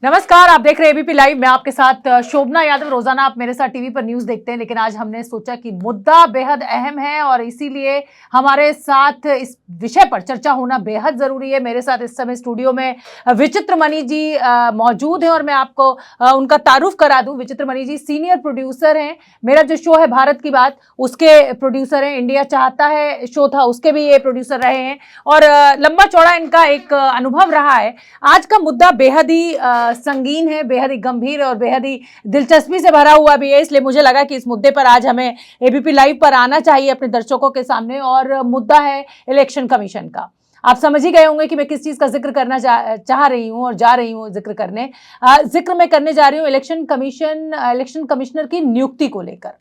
नमस्कार, आप देख रहे हैं एबीपी लाइव। मैं आपके साथ शोभना यादव। रोजाना आप मेरे साथ टीवी पर न्यूज देखते हैं, लेकिन आज हमने सोचा कि मुद्दा बेहद अहम है और इसीलिए हमारे साथ इस विषय पर चर्चा होना बेहद जरूरी है। मेरे साथ इस समय स्टूडियो में विचित्र मणि जी मौजूद हैं और मैं आपको उनका तारुफ करा दूं। विचित्र मणि जी सीनियर प्रोड्यूसर हैं। मेरा जो शो है भारत की बात, उसके प्रोड्यूसर हैं। इंडिया चाहता है शो था, उसके भी ये प्रोड्यूसर रहे हैं और लंबा चौड़ा इनका एक अनुभव रहा है। आज का मुद्दा बेहद ही संगीन है, बेहद ही गंभीर और बेहद ही दिलचस्पी से भरा हुआ भी है। इसलिए मुझे लगा कि इस मुद्दे पर आज हमें एबीपी लाइव पर आना चाहिए अपने दर्शकों के सामने। और मुद्दा है इलेक्शन कमीशन का। आप समझ ही गए होंगे कि मैं किस चीज का जिक्र करना चाह रही हूं और जा रही हूं जिक्र मैं करने जा रही हूं इलेक्शन कमिश्नर की नियुक्ति को लेकर।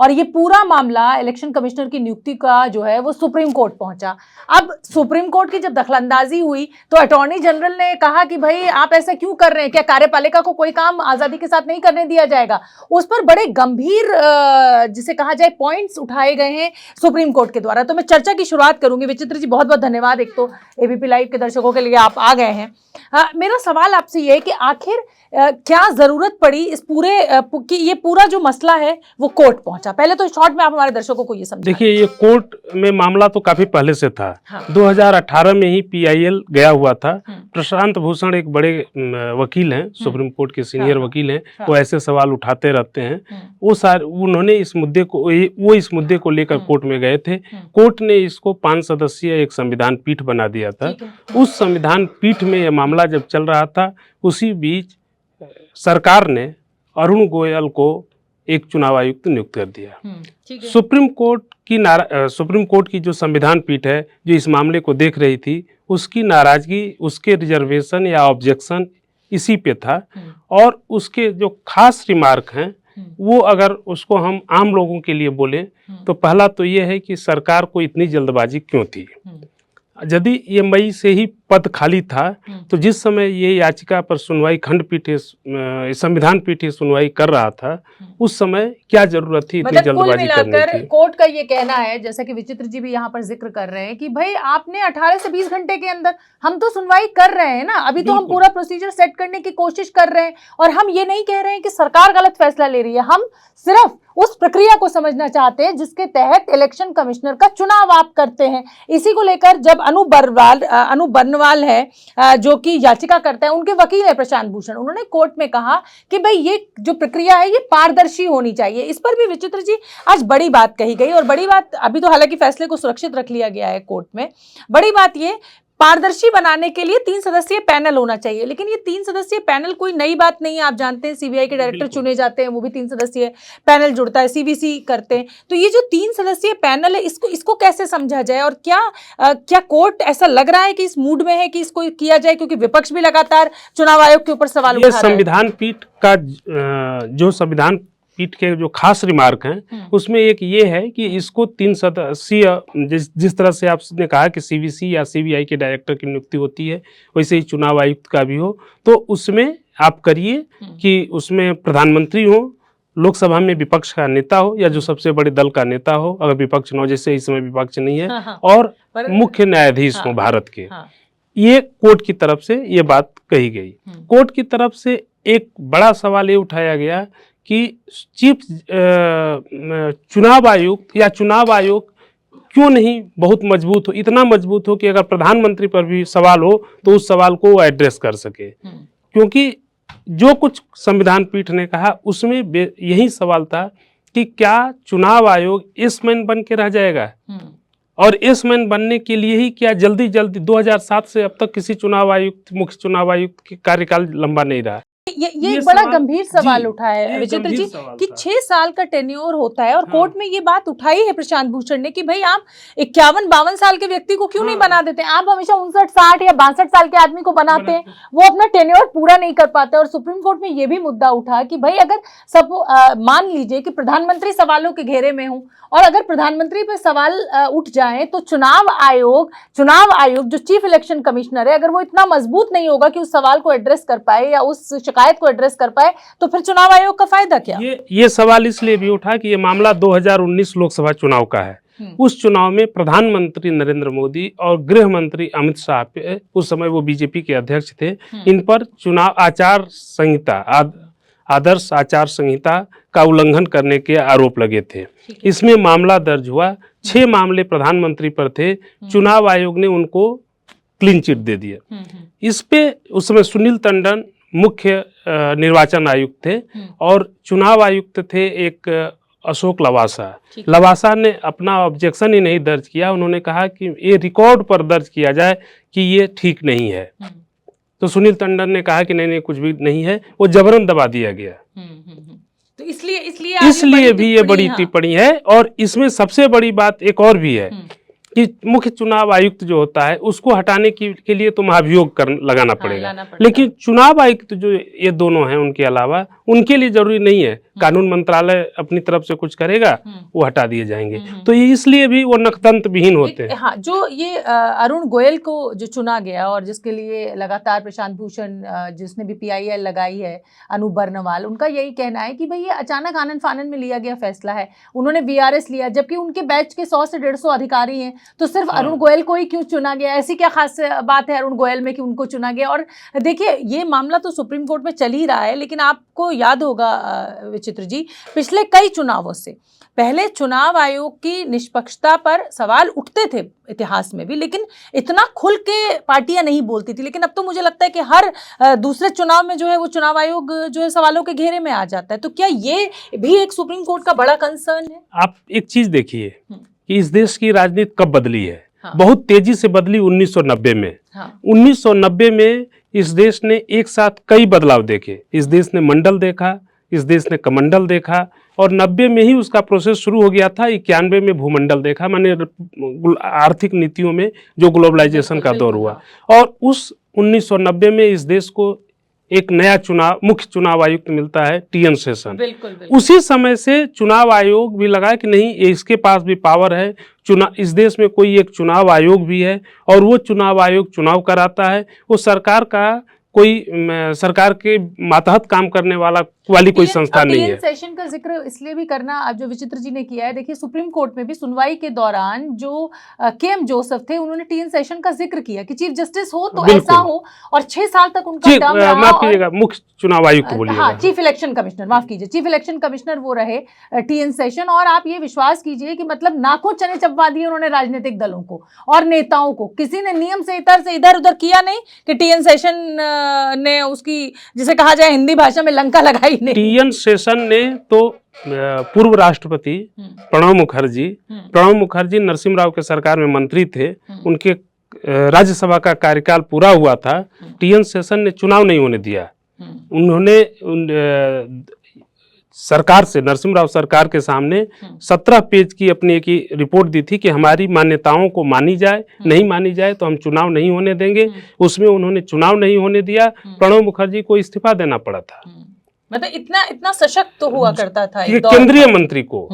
और ये पूरा मामला इलेक्शन कमिश्नर की नियुक्ति का जो है वो सुप्रीम कोर्ट पहुंचा। अब सुप्रीम कोर्ट की जब दखलंदाजी हुई तो अटॉर्नी जनरल ने कहा कि भाई आप ऐसा क्यों कर रहे हैं, क्या कार्यपालिका को कोई काम आजादी के साथ नहीं करने दिया जाएगा। उस पर बड़े गंभीर जिसे कहा जाए पॉइंट्स उठाए गए हैं सुप्रीम कोर्ट के द्वारा। तो मैं चर्चा की शुरुआत करूंगी। विचित्र जी, बहुत बहुत धन्यवाद। एक तो एबीपी लाइव के दर्शकों के लिए आप आ गए हैं। मेरा सवाल आपसे ये है कि आखिर क्या जरूरत पड़ी इस पूरे कि ये पूरा जो मसला है वो कोर्ट पहुंचा। पहले तो शॉर्ट में आप हमारे दर्शकों को ये समझाइए। देखिए, ये कोर्ट में मामला तो काफी पहले से था। हाँ। 2018 में ही पीआईएल गया हुआ था। प्रशांत भूषण एक बड़े वकील हैं, सुप्रीम कोर्ट के सीनियर वकील हैं। वो ऐसे सवाल उठाते रहते हैं। उन्होंने इस मुद्दे को लेकर कोर्ट में गए थे। कोर्ट ने इसको 5 सदस्यीय एक संविधान पीठ बना दिया था। उस संविधान पीठ में यह मामला जब चल रहा था, उसी बीच सरकार ने अरुण गोयल को एक चुनाव आयुक्त नियुक्त कर दिया। सुप्रीम कोर्ट की जो संविधान पीठ है, जो इस मामले को देख रही थी, उसकी नाराजगी, उसके रिजर्वेशन या ऑब्जेक्शन इसी पे था। और उसके जो खास रिमार्क हैं वो अगर उसको हम आम लोगों के लिए बोले तो पहला तो ये है कि सरकार को इतनी जल्दबाजी क्यों थी। यदि ये मई से ही पद खाली था तो जिस समय ये याचिका पर सुनवाई संविधान पीठ सुनवाई कर रहा था, उस समय क्या जरूरत थी इतनी जल्दबाजी करने की। कोर्ट का ये कहना है, जैसा कि विचित्र जी भी यहाँ पर जिक्र कर रहे हैं, कि भाई आपने 18 से 20 घंटे के अंदर, हम तो सुनवाई कर रहे हैं ना, अभी तो हम पूरा प्रोसीजर सेट करने की कोशिश कर रहे हैं और हम ये नहीं कह रहे हैं कि सरकार गलत फैसला ले रही है। हम सिर्फ उस प्रक्रिया को समझना चाहते हैं जिसके तहत इलेक्शन कमिश्नर का चुनाव आप करते हैं। इसी को लेकर जब अनु बर्नवाल है जो कि याचिका करता है, उनके वकील है प्रशांत भूषण, उन्होंने कोर्ट में कहा कि भाई ये जो प्रक्रिया है ये पारदर्शी होनी चाहिए। इस पर भी विचित्र जी आज बड़ी बात कही गई और बड़ी बात, अभी तो हालांकि फैसले को सुरक्षित रख लिया गया है कोर्ट में, बड़ी बात ये पारदर्शी बनाने के लिए 3 सदस्यीय पैनल होना चाहिए। लेकिन ये 3 सदस्यीय पैनल कोई नई बात नहीं है। आप जानते हैं सीबीआई के डायरेक्टर चुने जाते हैं, वो भी 3 सदस्यीय पैनल जुड़ता है, सीवीसी करते हैं। तो ये जो 3 सदस्यीय पैनल है, इसको कैसे समझा जाए और क्या कोर्ट ऐसा लग रहा है कि इस मूड में है कि इसको किया जाए, क्योंकि विपक्ष भी लगातार चुनाव आयोग के ऊपर सवाल उठा रहा है। संविधान पीठ का जो संविधान पीठ के जो खास रिमार्क हैं उसमें एक ये है कि इसको 3 सदस्यीय, जिस तरह से आपने कहा कि सीवीसी या सीबीआई के डायरेक्टर की नियुक्ति होती है, वैसे ही चुनाव आयुक्त का भी हो, तो उसमें आप करिए कि उसमें प्रधानमंत्री हो, लोकसभा में विपक्ष का नेता हो या जो सबसे बड़े दल का नेता हो, अगर विपक्ष न हो, जैसे इस समय विपक्ष नहीं है, और मुख्य न्यायाधीश हो भारत के। ये कोर्ट की तरफ से ये बात कही गई। कोर्ट की तरफ से एक बड़ा सवाल ये उठाया गया कि चुनाव आयोग क्यों नहीं बहुत मजबूत हो, इतना मजबूत हो कि अगर प्रधानमंत्री पर भी सवाल हो तो उस सवाल को वो एड्रेस कर सके। क्योंकि जो कुछ संविधान पीठ ने कहा उसमें यही सवाल था कि क्या चुनाव आयोग एस मैन बन के रह जाएगा, और एस मैन बनने के लिए ही क्या जल्दी 2007 से अब तक किसी मुख्य चुनाव आयुक्त की कार्यकाल लंबा नहीं रहा। ये एक बड़ा गंभीर सवाल उठा है विचित्र जी कि 6 साल का टेन्योर होता है और कोर्ट में ये बात उठाई है प्रशांत भूषण ने कि भाई आप 51-52 साल के व्यक्ति को क्यों नहीं बना देते। आप हमेशा 59-60 या 62 साल के आदमी को बनाते हैं, वो अपना टेन्योर पूरा नहीं कर पाते। और सुप्रीम कोर्ट में ये भी मुद्दा उठा कि भाई अगर मान लीजिए कि प्रधानमंत्री सवालों के घेरे में हो और अगर प्रधानमंत्री पे सवाल उठ जाए तो चुनाव आयोग जो चीफ इलेक्शन कमिश्नर है, अगर वो इतना मजबूत नहीं होगा कि उस सवाल को एड्रेस कर पाए या उस शिकायत को एड्रेस कर पाए, तो फिर चुनाव आयोग का फायदा क्या। ये सवाल इसलिए भी उठा कि ये मामला 2019 लोकसभा चुनाव का है। उस चुनाव में प्रधानमंत्री नरेंद्र मोदी और गृह मंत्री अमित शाह पे, उस समय वो बीजेपी के अध्यक्ष थे, इन पर चुनाव आचार संहिता आदर्श आचार संहिता का उल्लंघन करने के आरोप लगे थे। इसमें मामला दर्ज हुआ, 6 मामले प्रधानमंत्री पर थे। चुनाव आयोग ने उनको क्लीन चिट दे दिया। इस पे उस समय सुनील टंडन मुख्य निर्वाचन आयुक्त थे और चुनाव आयुक्त थे एक अशोक लवासा ने अपना ऑब्जेक्शन ही नहीं दर्ज किया। उन्होंने कहा कि ये रिकॉर्ड पर दर्ज किया जाए कि ये ठीक नहीं है। तो सुनील टंडन ने कहा कि नहीं कुछ भी नहीं है, वो जबरन दबा दिया गया। तो इसलिए भी ये बड़ी टिप्पणी है। और इसमें सबसे बड़ी बात एक और भी है कि मुख्य चुनाव आयुक्त जो होता है उसको हटाने के लिए तो महाभियोग लगाना पड़ेगा, लेकिन चुनाव आयुक्त जो ये दोनों हैं उनके अलावा उनके लिए जरूरी नहीं है। कानून मंत्रालय अपनी तरफ से कुछ करेगा, वो हटा दिए जाएंगे। तो ये इसलिए भी वो नकदंत विहीन होते हैं। हाँ, जो ये अरुण गोयल को जो चुना गया और जिसके लिए लगातार प्रशांत भूषण, जिसने भी PIL लगाई है, अनूप बर्नवाल, उनका यही कहना है कि भाई ये अचानक आनन फानन में लिया गया फैसला है। उन्होंने VRS लिया, जबकि उनके बैच के 100 से 150 अधिकारी हैं, तो सिर्फ अरुण गोयल को ही क्यों चुना गया? ऐसी क्या खास बात है अरुण गोयल में कि उनको चुना गया? और देखिए, ये मामला तो सुप्रीम कोर्ट में चल ही रहा है, लेकिन आपको याद होगा विचित्र जी, पिछले कई चुनावों से पहले चुनाव आयोग की निष्पक्षता पर सवाल उठते थे इतिहास में भी, लेकिन इतना खुल के पार्टियां नहीं बोलती थी। लेकिन अब तो मुझे लगता है कि हर दूसरे चुनाव में जो है वो चुनाव आयोग जो है सवालों के घेरे में आ जाता है। तो क्या ये भी एक सुप्रीम कोर्ट का बड़ा कंसर्न है? आप एक चीज देखिए कि इस देश की राजनीति कब बदली है। बहुत तेजी से बदली 1990 में। 1990 में इस देश ने एक साथ कई बदलाव देखे। इस देश ने मंडल देखा, इस देश ने कमंडल देखा, और 90 में ही उसका प्रोसेस शुरू हो गया था। 91 में भूमंडल देखा, माने आर्थिक नीतियों में जो ग्लोबलाइजेशन का दौर हुआ। और उस 1990 में इस देश को एक नया मुख्य चुनाव आयुक्त मिलता है, TN शेषन। उसी समय से चुनाव आयोग भी लगा कि नहीं, इसके पास भी पावर है। इस देश में कोई एक चुनाव आयोग भी है और वो चुनाव आयोग चुनाव कराता है। वो सरकार के मातहत काम करने वाली कोई संस्था नहीं है। सेशन का जिक्र इसलिए भी करना अब जो विचित्र जी ने किया है, देखिए सुप्रीम कोर्ट में भी सुनवाई के दौरान जो KM जोसेफ थे, उन्होंने TN सेशन का जिक्र किया कि चीफ जस्टिस हो तो ऐसा हो, और 6 साल तक उनका टर्म रहा। माफ कीजिएगा, मुख्य चुनाव आयुक्त बोलिएगा। हाँ, चीफ इलेक्शन कमिश्नर, माफ कीजिए, चीफ इलेक्शन कमिश्नर वो रहे TN सेशन। और आप ये विश्वास कीजिए कि मतलब नाकों चने चबवा दिए उन्होंने राजनीतिक दलों को और नेताओं को। किसी ने नियम से इधर उधर किया नहीं कि TN सेशन ने उसकी, जिसे कहा जाए हिंदी भाषा में, लंका लगाई नहीं। TN शेषन ने तो पूर्व राष्ट्रपति प्रणब मुखर्जी नरसिम्हा राव के सरकार में मंत्री थे, उनके राज्यसभा का कार्यकाल पूरा हुआ था। TN शेषन ने चुनाव नहीं होने दिया। उन्होंने सरकार से, नरसिम्हा राव सरकार के सामने 17 पेज की अपनी एक रिपोर्ट दी थी कि हमारी मान्यताओं को मानी जाए, नहीं मानी जाए तो हम चुनाव नहीं होने देंगे। उसमें उन्होंने चुनाव नहीं होने दिया। प्रणब मुखर्जी को इस्तीफा देना पड़ा था। मतलब इतना सशक्त तो हुआ करता था केंद्रीय मंत्री को।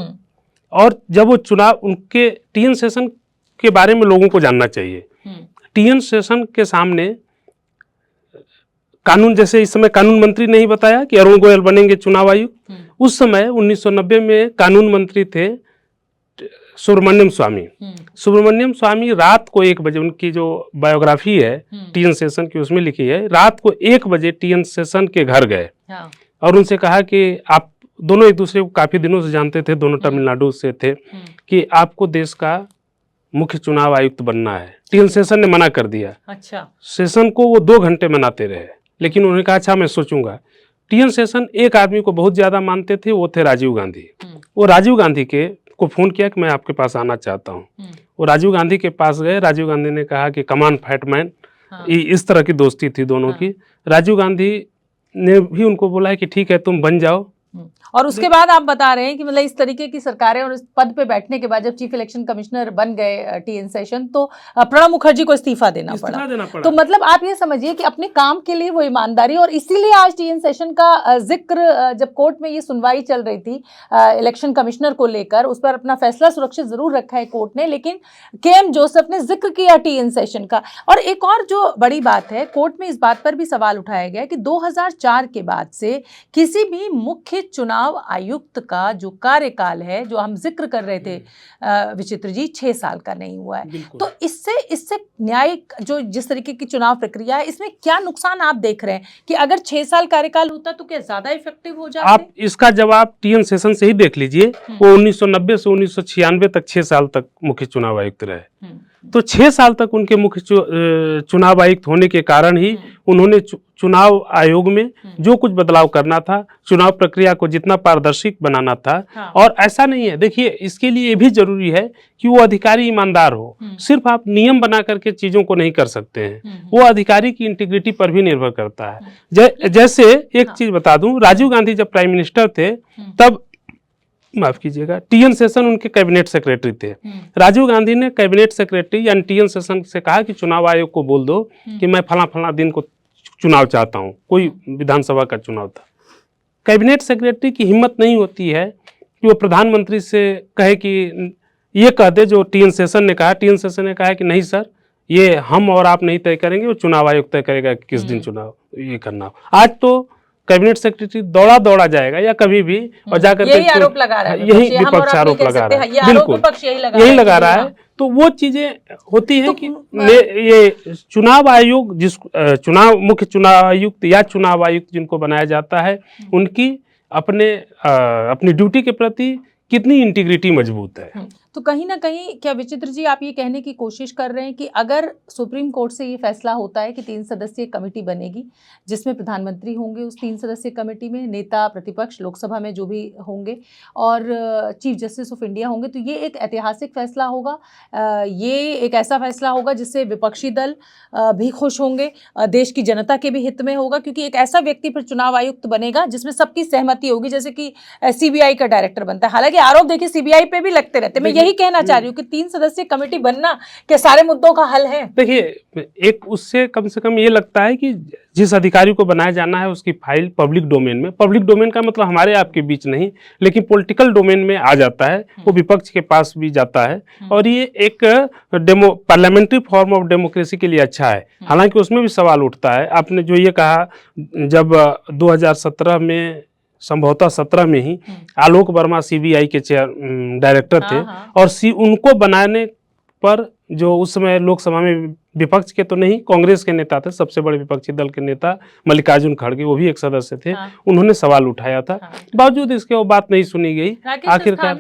और जब वो चुनाव, उनके TN शेषन के बारे में लोगों को जानना चाहिए। TN शेषन के सामने कानून, जैसे इस समय कानून मंत्री नहीं बताया कि अरुण गोयल बनेंगे चुनाव आयुक्त, उस समय 1990 में कानून मंत्री थे सुब्रमण्यम स्वामी। रात को 1 बजे, उनकी जो बायोग्राफी है TN शेषन की उसमें लिखी है, रात को 1 बजे TN शेषन के घर गए और उनसे कहा कि आप दोनों एक दूसरे को काफी दिनों से जानते थे, दोनों तमिलनाडु से थे, कि आपको देश का मुख्य चुनाव आयुक्त बनना है। TN शेषन ने मना कर दिया। अच्छा। शेषन को वो 2 घंटे मनाते रहे, लेकिन उन्होंने कहा अच्छा मैं सोचूंगा। TN शेषन एक आदमी को बहुत ज्यादा मानते थे, वो थे राजीव गांधी। वो राजीव गांधी को फोन किया कि मैं आपके पास आना चाहता हूँ। वो राजीव गांधी के पास गए। राजीव गांधी ने कहा कि कमान फैटमैन, इस तरह की दोस्ती थी दोनों की। राजीव गांधी ने भी उनको बोला है कि ठीक है तुम बन जाओ। और उसके बाद आप बता रहे हैं कि मतलब इस तरीके की सरकारें और इस पद पे बैठने के बाद जब चीफ इलेक्शन कमिश्नर बन गए TN शेषन, तो प्रणब मुखर्जी को इस्तीफा देना पड़ा। तो मतलब आप ये समझिए कि अपने काम के लिए वो ईमानदारी, और इसीलिए आज TN शेषन का जिक्र, जब कोर्ट में ये सुनवाई चल रही थी इलेक्शन कमिश्नर को लेकर, उस पर अपना फैसला सुरक्षित जरूर रखा है कोर्ट ने, लेकिन KM जोसेफ ने जिक्र किया TN शेषन का। और एक और जो बड़ी बात है, कोर्ट में इस बात पर भी सवाल उठाया गया कि 2004 के बाद से किसी भी मुख्य चुनाव आयुक्त का जो कार्यकाल है, जो हम जिक्र कर रहे थे विचित्र जी, 6 साल का नहीं हुआ है। तो इससे न्यायिक जो जिस तरीके की चुनाव प्रक्रिया है, इसमें क्या नुकसान आप देख रहे हैं कि अगर 6 साल कार्यकाल होता तो क्या ज्यादा इफेक्टिव हो जाते? आप इसका जवाब टीएन सेशन से ही देख लीजिए। वो 1990 से 1996 तक 6 साल तक मुख्य चुनाव आयुक्त रहे। तो 6 साल तक उनके मुख्य चुनाव आयुक्त होने के कारण ही उन्होंने चुनाव आयोग में जो कुछ बदलाव करना था, चुनाव प्रक्रिया को जितना पारदर्शी बनाना था। हाँ। और ऐसा नहीं है, देखिए इसके लिए ये भी जरूरी है कि वो अधिकारी ईमानदार हो। सिर्फ आप नियम बना करके चीजों को नहीं कर सकते हैं, वो अधिकारी की इंटीग्रिटी पर भी निर्भर करता है। जैसे एक चीज बता दूं, राजीव गांधी जब प्राइम मिनिस्टर थे तब, माफ कीजिएगा, टीएन सेशन उनके कैबिनेट सेक्रेटरी थे। राजीव गांधी ने कैबिनेट सेक्रेटरी यानी टीएन सेशन से कहा कि चुनाव आयोग को बोल दो कि मैं फला दिन को चुनाव चाहता हूं, कोई विधानसभा का चुनाव था। कैबिनेट सेक्रेटरी की हिम्मत नहीं होती है कि वो प्रधानमंत्री से कहे कि ये कह दे जो टीएन सेशन ने कहा। टीएन सेशन ने कहा कि नहीं सर, ये हम और आप नहीं तय करेंगे, वो चुनाव आयोग तय करेगा कि किस दिन चुनाव ये करना। आज तो कैबिनेट सेक्रेटरी दौड़ा जाएगा या कभी भी और जाकर यही आरोप लगा रहा है, यही विपक्ष आरोप लगा रहा है, बिल्कुल यही लगा रहा है। तो वो चीजें होती हैं कि ये चुनाव आयोग मुख्य चुनाव आयुक्त या चुनाव आयुक्त जिनको बनाया जाता है, उनकी अपनी ड्यूटी के प्रति कितनी इंटीग्रिटी मजबूत है। तो कहीं ना कहीं क्या विचित्र जी आप ये कहने की कोशिश कर रहे हैं कि अगर सुप्रीम कोर्ट से ये फैसला होता है कि 3 सदस्यीय कमेटी बनेगी जिसमें प्रधानमंत्री होंगे, उस 3 सदस्यीय कमेटी में नेता प्रतिपक्ष लोकसभा में जो भी होंगे और चीफ जस्टिस ऑफ इंडिया होंगे, तो ये एक ऐतिहासिक फैसला होगा। ये एक ऐसा फैसला होगा जिससे विपक्षी दल भी खुश होंगे, देश की जनता के भी हित में होगा, क्योंकि एक ऐसा व्यक्ति पर चुनाव आयुक्त बनेगा जिसमें सबकी सहमति होगी, जैसे कि सीबीआई का डायरेक्टर बनता है। हालांकि आरोप देखिए सीबीआई पे भी लगते रहते, मैं यही कहना चाह रही हूँ कि 3 सदस्यीय कमेटी बनना क्या सारे मुद्दों का हल है? देखिए, एक उससे कम से कम ये लगता है कि जिस अधिकारी को बनाया जाना है उसकी फाइल पब्लिक डोमेन में, पब्लिक डोमेन का मतलब हमारे आपके बीच नहीं, लेकिन पॉलिटिकल डोमेन में आ जाता है, वो विपक्ष के पास भी जाता है। और ये एक पार्लियामेंट्री फॉर्म ऑफ डेमोक्रेसी के लिए अच्छा है। हालांकि उसमें भी सवाल उठता है। आपने जो ये कहा, जब 2017 में, संभवतः 17 में ही आलोक वर्मा सीबीआई के डायरेक्टर थे, और उनको बनाने पर जो उस समय लोकसभा में विपक्ष के तो नहीं, कांग्रेस के नेता थे, सबसे बड़े विपक्षी दल के नेता मल्लिकार्जुन खड़गे, वो भी एक सदस्य थे, उन्होंने सवाल उठाया था। बावजूद इसके वो बात नहीं सुनी गई। आखिरकार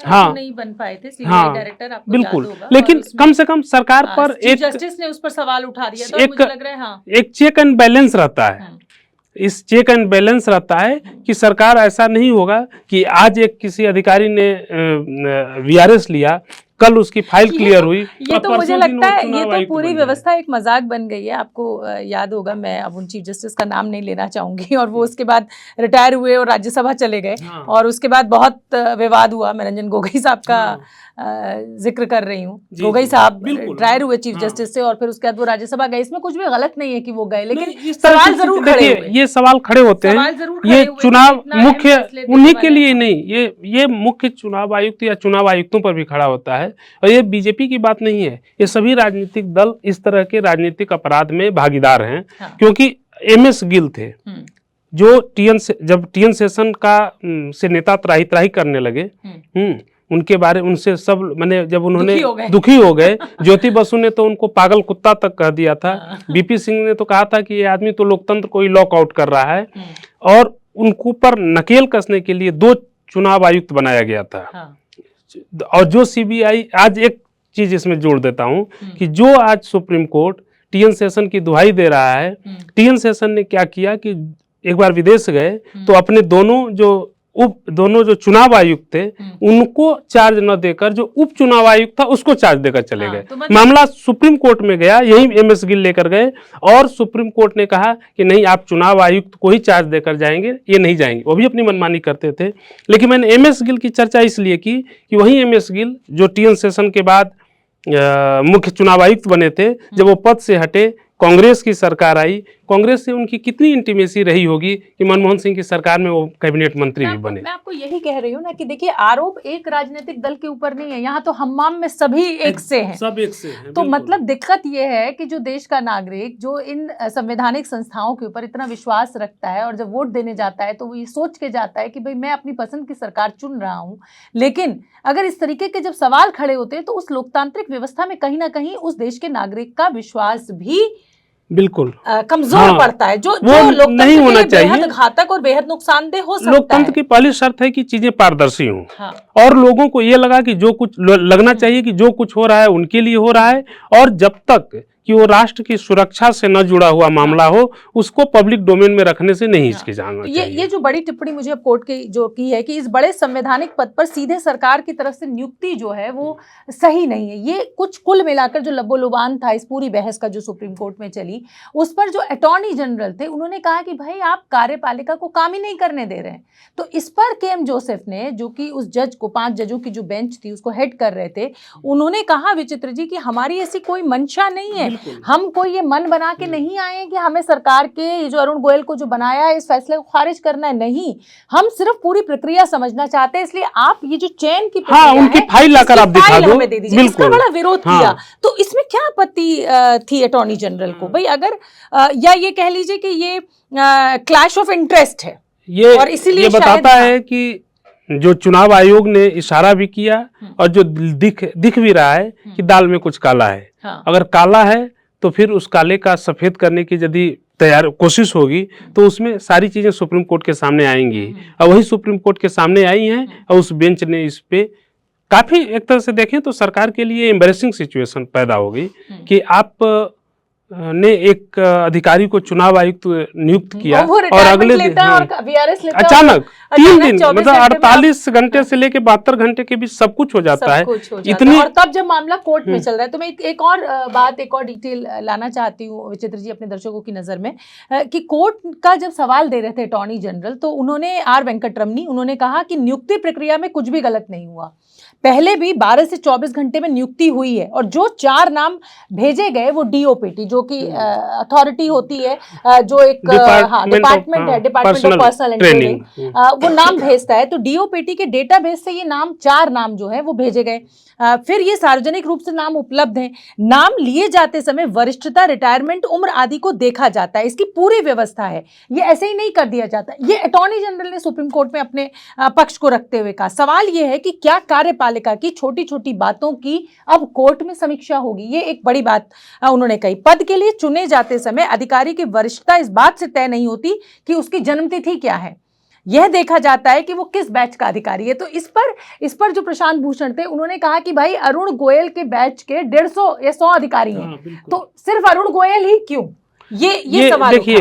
नहीं बन पाए थे सीबीआई डायरेक्टर, आपको बिल्कुल, लेकिन कम से कम सरकार पर एक जस्टिस ने उस पर सवाल उठा दिया, तो मुझे लग रहा है एक चेक एंड बैलेंस रहता है। इस चेक एंड बैलेंस रहता है कि सरकार, ऐसा नहीं होगा कि आज एक किसी अधिकारी ने वीआरएस लिया, कल उसकी फाइल क्लियर हुई। ये तो मुझे लगता है ये तो पूरी व्यवस्था एक मजाक बन गई है। आपको याद होगा, मैं अब उन चीफ जस्टिस का नाम नहीं लेना चाहूंगी, और वो उसके बाद रिटायर हुए और राज्यसभा चले गए, और उसके बाद बहुत विवाद हुआ। मैं रंजन गोगोई साहब का जिक्र कर रही हूँ। गोगोई साहब रिटायर हुए चीफ जस्टिस से, और फिर उसके बाद वो राज्यसभा गए। इसमें कुछ भी गलत नहीं है कि वो गए, लेकिन सवाल जरूर खड़े हुए। ये सवाल खड़े होते हैं। ये चुनाव मुख्य उन्हीं के लिए नहीं, ये मुख्य चुनाव आयुक्त या चुनाव आयुक्तों पर भी खड़ा होता है। और ये बीजेपी की बात नहीं है, ये सभी राजनीतिक दल इस तरह के राजनीतिक अपराध में भागीदार हैं। क्योंकि एमएस गिल थे जो जब टीएन सेशन का से नेता त्राही करने लगे, उनके बारे उनसे सब मैंने जब उन्होंने दुखी हो गए। ज्योति बसु ने तो उनको पागल कुत्ता तक कह दिया था। बीपी सिंह ने तो कहा था कि ये आदमी तो लोकतंत्र को ही लॉकआउट कर रहा है। और उनको पर नकेल कसने के लिए 2 चुनाव आयुक्त बनाया गया था। और जो सीबीआई, आज एक चीज इसमें जोड़ देता हूं कि जो आज सुप्रीम कोर्ट टीएन सेशन की दुहाई दे रहा है, टीएन सेशन ने क्या किया कि एक बार विदेश गए तो अपने दोनों जो चुनाव आयुक्त थे उनको चार्ज न देकर जो उप चुनाव आयुक्त था उसको चार्ज देकर चले गए। तो मामला सुप्रीम कोर्ट में गया, यही एमएस गिल लेकर गए, और सुप्रीम कोर्ट ने कहा कि नहीं, आप चुनाव आयुक्त को ही चार्ज देकर जाएंगे, ये नहीं जाएंगे। वो भी अपनी मनमानी करते थे। लेकिन मैंने एमएस गिल की चर्चा इसलिए की कि वही एमएस गिल जो टीएन सेशन के बाद मुख्य चुनाव आयुक्त बने थे, जब वो पद से हटे, कांग्रेस की सरकार आई, कांग्रेस से उनकी कितनी इंटीमेसी रही होगी कि मनमोहन सिंह की सरकार में वो कैबिनेट मंत्री भी बने। मैं आपको यही कह रही हूँ ना कि देखिए, आरोप एक राजनीतिक दल के ऊपर नहीं है, यहाँ तो हम्माम में सभी एक से हैं, सब एक से हैं। तो मतलब दिक्कत ये है कि जो देश का नागरिक जो इन संवैधानिक संस्थाओं के ऊपर इतना विश्वास रखता है और जब वोट देने जाता है तो वो ये सोच के जाता है कि भाई मैं अपनी पसंद की सरकार चुन रहा हूँ, लेकिन अगर इस तरीके के जब सवाल खड़े होते हैं तो उस लोकतांत्रिक व्यवस्था में कहीं ना कहीं उस देश के नागरिक का विश्वास भी बिल्कुल कमजोर पड़ता है, जो लोकतंत्र नहीं होना चाहिए, बेहद घातक और बेहद नुकसानदेह हो सकता है। लोकतंत्र की पहली शर्त है कि चीजें पारदर्शी हों। हाँ। और लोगों को ये लगा कि जो कुछ लगना चाहिए कि जो कुछ हो रहा है उनके लिए हो रहा है, और जब तक कि वो राष्ट्र की सुरक्षा से न जुड़ा हुआ मामला हो उसको पब्लिक डोमेन में रखने से नहीं हिचकिचाना चाहिए। ये जो बड़ी टिप्पणी मुझे अब कोर्ट की जो की है कि इस बड़े संवैधानिक पद पर सीधे सरकार की तरफ से नियुक्ति जो है वो सही नहीं है, ये कुछ कुल मिलाकर जो लब्बो-लुबान था इस पूरी बहस का जो सुप्रीम कोर्ट में चली, उस पर जो अटॉर्नी जनरल थे उन्होंने कहा कि भाई आप कार्यपालिका को काम ही नहीं करने दे रहे हैं। तो इस पर के.एम. जोसेफ ने, जो कि उस जज को, 5 जजों की जो बेंच थी उसको हेड कर रहे थे, उन्होंने कहा विचित्र जी कि हमारी ऐसी कोई मंशा नहीं है, हम कोई ये मन बना के नहीं आए कि हमें सरकार के ये जो अरुण गोयल को जो बनाया है इस फैसले को खारिज करना है, नहीं, हम सिर्फ पूरी प्रक्रिया समझना चाहते हैं, इसलिए आप ये जो चैन की प्रक्रिया उनकी फाइल लाकर आप दिखा दो, हमें दे दीजिए। इसका बड़ा विरोध किया, तो इसमें क्या आपत्ति थी अटॉर्नी जनरल को? भाई अगर या ये कह लीजिए कि ये क्लैश ऑफ इंटरेस्ट है, ये और इसीलिए ये बताता है कि जो चुनाव आयोग ने इशारा भी किया और जो दिख भी रहा है कि दाल में कुछ काला है। अगर काला है तो फिर उस काले का सफेद करने की यदि कोशिश होगी तो उसमें सारी चीजें सुप्रीम कोर्ट के सामने आएंगी, और वही सुप्रीम कोर्ट के सामने आई हैं, और उस बेंच ने इस पे काफी, एक तरह से देखें तो सरकार के लिए एम्बैरेसिंग सिचुएशन पैदा हो गई कि आप ने एक अधिकारी को चुनाव आयुक्त नियुक्त किया और अगले दिन अचानक 3 दिन मतलब 48 घंटे से लेके 72 घंटे के बीच सब कुछ हो जाता है। इतनी, और तब जब मामला कोर्ट में चल रहा है, तो मैं एक और डिटेल लाना चाहती हूँ विचित्र जी अपने दर्शकों की नजर में, कि कोर्ट का जब सवाल दे रहे थे अटॉर्नी जनरल, तो उन्होंने आर वेंकटरमनी उन्होंने कहा कि नियुक्ति प्रक्रिया में कुछ भी गलत नहीं हुआ, पहले भी 12 से 24 घंटे में नियुक्ति हुई है, और जो 4 नाम भेजे गए वो डीओपीटी जो कि अथॉरिटी होती है, जो एक डिपार्टमेंट है, department of personal and training, वो नाम भेजता है, तो डीओपीटी के डेटाबेस से ये नाम 4 नाम जो है वो भेजे गए। फिर ये सार्वजनिक रूप से नाम उपलब्ध हैं, नाम लिए जाते समय वरिष्ठता, रिटायरमेंट, उम्र आदि को देखा जाता है, इसकी पूरी व्यवस्था है, ये ऐसे ही नहीं कर दिया जाता। ये अटॉर्नी जनरल ने सुप्रीम कोर्ट में अपने पक्ष को रखते हुए कहा। सवाल ये है कि क्या कार्यपालिका की छोटी छोटी बातों की अब कोर्ट में समीक्षा होगी, ये एक बड़ी बात उन्होंने कही। पद के लिए चुने जाते समय अधिकारी की वरिष्ठता इस बात से तय नहीं होती कि उसकी जन्मतिथि क्या है, यह देखा जाता है कि वो किस बैच का अधिकारी है। तो इस पर जो प्रशांत भूषण थे उन्होंने कहा कि भाई अरुण गोयल के बैच के 150 या 100 अधिकारी हैं, तो सिर्फ अरुण गोयल ही क्यों? ये सवाल देखिए,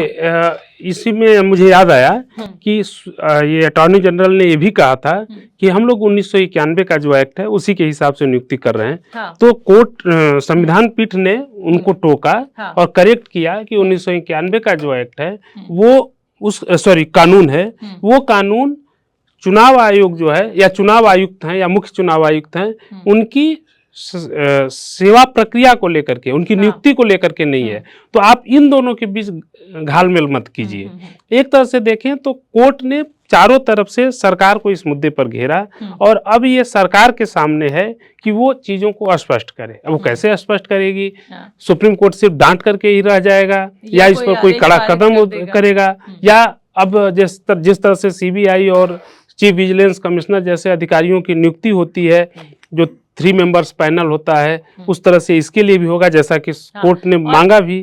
इसी में मुझे याद आया कि ये अटॉर्नी जनरल ने ये भी कहा था कि हम लोग 1991 का जो एक्ट है उसी के हिसाब से नियुक्ति कर रहे हैं। तो कोर्ट, संविधान पीठ ने उनको टोका और करेक्ट किया कि 1991 का जो एक्ट है वो कानून है, वो कानून चुनाव आयोग जो है या चुनाव आयुक्त हैं या मुख्य चुनाव आयुक्त हैं उनकी सेवा प्रक्रिया को लेकर के, उनकी नियुक्ति को लेकर के नहीं है। तो आप इन दोनों के बीच घालमेल मत कीजिए। एक तरह से देखें तो कोर्ट ने चारों तरफ से सरकार को इस मुद्दे पर घेरा, और अब ये सरकार के सामने है कि वो चीजों को स्पष्ट करे। अब वो कैसे स्पष्ट करेगी? सुप्रीम कोर्ट सिर्फ डांट करके ही रह जाएगा या इस पर कोई कड़ा कदम करेगा, या अब जिस तरह से सीबीआई और चीफ विजिलेंस कमिश्नर जैसे अधिकारियों की नियुक्ति होती है, जो 3 मेंबर्स पैनल होता है, उस तरह से इसके लिए भी होगा जैसा कि कोर्ट ने मांगा भी।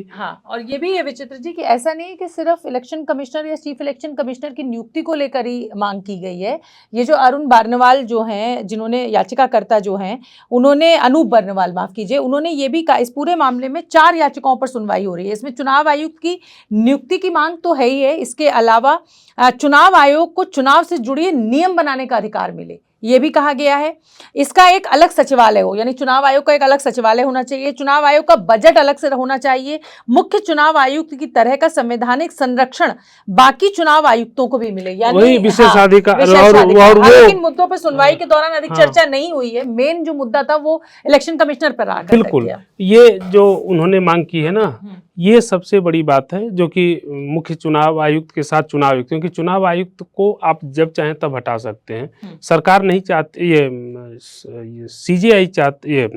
और ये भी है विचित्र जी कि ऐसा नहीं है कि सिर्फ इलेक्शन कमिश्नर या चीफ इलेक्शन कमिश्नर की नियुक्ति को लेकर ही मांग की गई है। ये जो अरुण बारनवाल जो हैं, जिन्होंने याचिकाकर्ता जो हैं, उन्होंने अनूप बर्नवाल माफ कीजिए, उन्होंने ये भी कहा इस पूरे मामले में 4 याचिकाओं पर सुनवाई हो रही है। इसमें चुनाव आयुक्त की नियुक्ति की मांग तो है ही है, इसके अलावा चुनाव आयोग को चुनाव से जुड़े नियम बनाने का अधिकार मिले, ये भी कहा गया है। इसका एक अलग सचिवालय हो, यानी चुनाव आयोग का एक अलग सचिवालय होना चाहिए, चुनाव आयोग का बजट अलग से होना चाहिए, मुख्य चुनाव आयुक्त की तरह का संवैधानिक संरक्षण बाकी चुनाव आयुक्तों को भी मिले, यानी विशेषाधिकार। इन मुद्दों पर सुनवाई के दौरान अधिक चर्चा नहीं हुई है। मेन जो मुद्दा था वो इलेक्शन कमिश्नर पर आकर बिल्कुल, ये जो उन्होंने मांग की है ना ये सबसे बड़ी बात है जो कि मुख्य चुनाव आयुक्त के साथ चुनाव आयुक्त, क्योंकि चुनाव आयुक्त को आप जब चाहें तब हटा सकते हैं। सरकार नहीं चाहती, ये सीजेआई चाहती, ये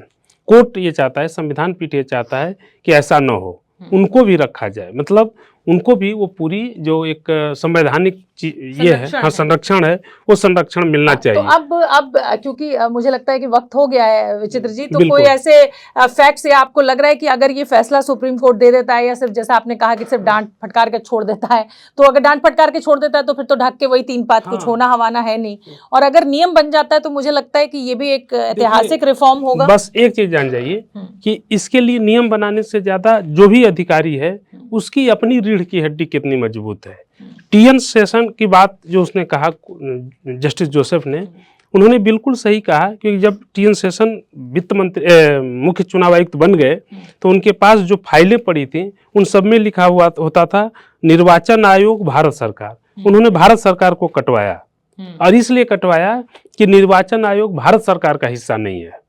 कोर्ट ये चाहता है, संविधान पीठ ये चाहता है कि ऐसा न हो, उनको भी रखा जाए, मतलब उनको भी वो पूरी जो एक संवैधानिक ये है, हाँ, संरक्षण है, वो संरक्षण मिलना चाहिए। तो अब क्योंकि मुझे लगता है कि वक्त हो गया है विचित्र जी, तो कोई ऐसे फैक्ट्स या आपको लग रहा है कि अगर ये फैसला सुप्रीम कोर्ट दे देता है, या सिर्फ जैसा आपने कहा कि सिर्फ डांट फटकार के छोड़ देता है, तो अगर डांट फटकार के छोड़ देता है तो फिर तो ढक के वही 3 बात, कुछ होना हवाना है नहीं, और अगर नियम बन जाता है तो मुझे लगता है कि ये भी एक ऐतिहासिक रिफॉर्म होगा। बस एक चीज जान जाइए कि इसके लिए नियम बनाने से ज्यादा जो भी अधिकारी है उसकी अपनी रीढ़ की हड्डी कितनी मजबूत है। टीएन सेशन की बात जो उसने कहा, जस्टिस जोसेफ ने, उन्होंने बिल्कुल सही कहा, क्योंकि जब टीएन सेशन वित्त मंत्री मुख्य चुनाव आयुक्त बन गए तो उनके पास जो फाइलें पड़ी थी उन सब में लिखा हुआ होता था निर्वाचन आयोग भारत सरकार। उन्होंने भारत सरकार को कटवाया, और इसलिए कटवाया कि निर्वाचन आयोग भारत सरकार का हिस्सा नहीं है,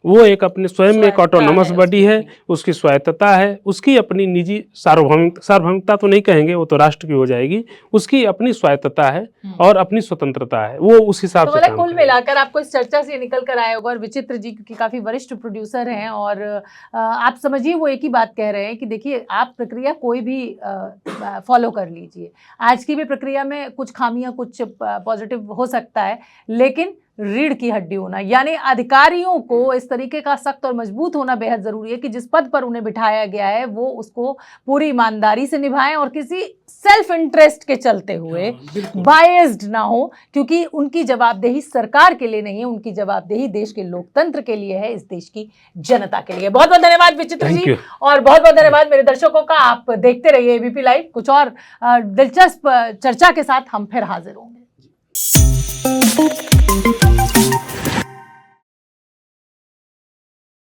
वो एक अपने स्वयं में एक ऑटोनोमस बॉडी है, उसकी स्वायत्तता है, उसकी अपनी निजी सार्वभौमिकता तो नहीं कहेंगे, वो तो राष्ट्र की हो जाएगी, उसकी अपनी स्वायत्तता है और अपनी स्वतंत्रता है, वो उस हिसाब से काम कुल मिलाकर आपको इस चर्चा से निकल कर आया होगा, और विचित्र जी क्योंकि काफी वरिष्ठ प्रोड्यूसर हैं, और आप समझिए वो एक ही बात कह रहे हैं कि देखिए आप प्रक्रिया कोई भी फॉलो कर लीजिए, आज की भी प्रक्रिया में कुछ खामियां, कुछ पॉजिटिव हो सकता है, लेकिन रीढ़ की हड्डी होना, यानी अधिकारियों को इस तरीके का सख्त और मजबूत होना बेहद जरूरी है कि जिस पद पर उन्हें बिठाया गया है वो उसको पूरी ईमानदारी से निभाएं और किसी सेल्फ इंटरेस्ट के चलते हुए बायस्ड ना हो, क्योंकि उनकी जवाबदेही सरकार के लिए नहीं है, उनकी जवाबदेही देश के लोकतंत्र के लिए है, इस देश की जनता के लिए। बहुत बहुत धन्यवाद विचित्र जी, और बहुत बहुत धन्यवाद मेरे दर्शकों का। आप देखते रहिए एबीपी लाइव, कुछ और दिलचस्प चर्चा के साथ हम फिर हाजिर होंगे।